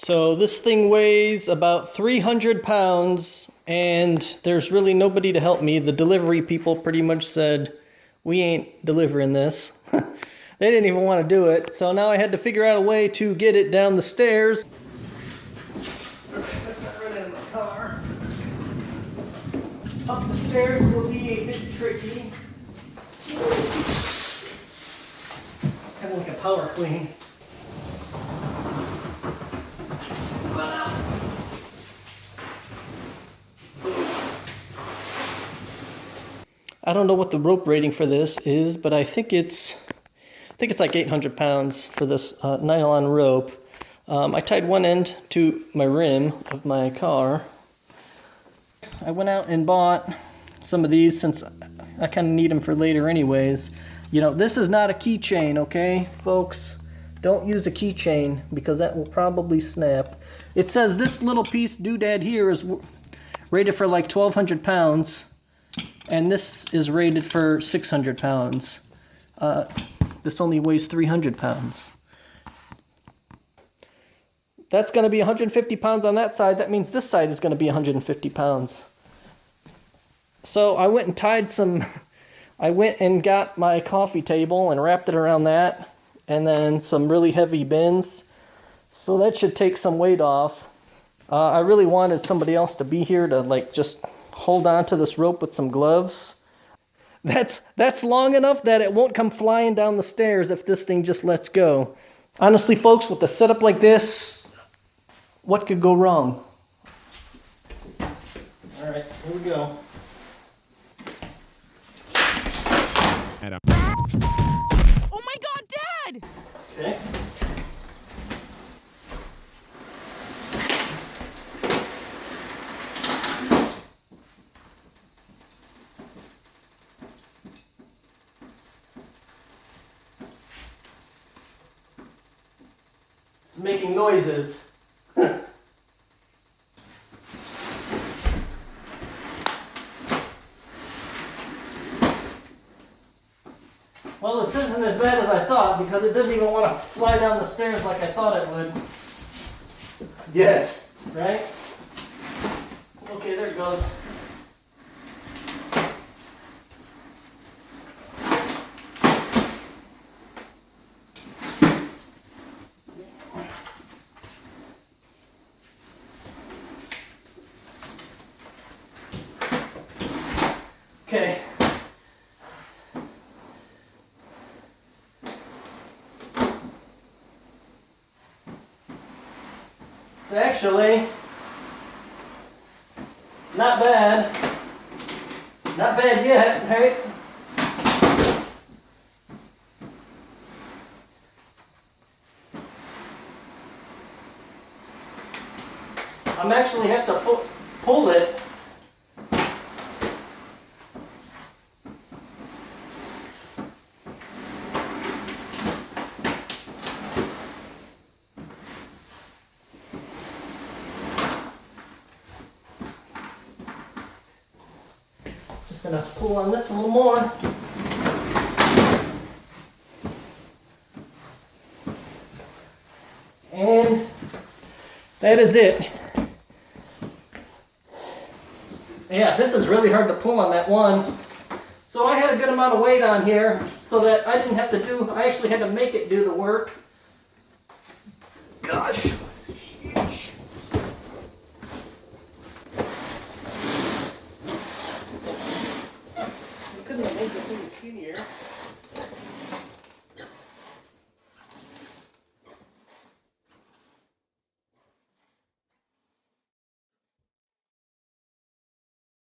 So this thing weighs about 300 pounds and there's really nobody to help me. The delivery people pretty much said, we ain't delivering this. They didn't even want to do it. So now I had to figure out a way to get it down the stairs. Let's not run in my car. Up the stairs will be a bit tricky. Kind of like a power clean. I don't know what the rope rating for this is, but I think it's like 800 pounds for this nylon rope. I tied one end to my rim of my car. I went out and bought some of these since I kind of need them for later anyways. You know, this is not a keychain, okay, folks? Don't use a keychain because that will probably snap. It says this little piece doodad here is rated for like 1,200 pounds. And this is rated for 600 pounds. This only weighs 300 pounds. That's going to be 150 pounds on that side. That means this side is going to be 150 pounds. So I went and tied some... I went and got my coffee table and wrapped it around that. And then some really heavy bins. So that should take some weight off. I really wanted somebody else to be here to like just... hold on to this rope with some gloves. That's long enough that it won't come flying down the stairs if this thing just lets go. Honestly, folks, with a setup like this, what could go wrong? All right, here we go. Oh my God, Dad! Okay. It's making noises. Well, this isn't as bad as I thought because it doesn't even want to fly down the stairs like I thought it would. Yet, right? Okay, there it goes. Okay. It's actually not bad. Not bad yet, right? I'm actually have to pull it. Just gonna pull on this a little more. And that is it. Yeah, this is really hard to pull on that one. So I had a good amount of weight on here so that I didn't have to do, I actually had to make it do the work. Gosh. Couldn't have made this any skinnier.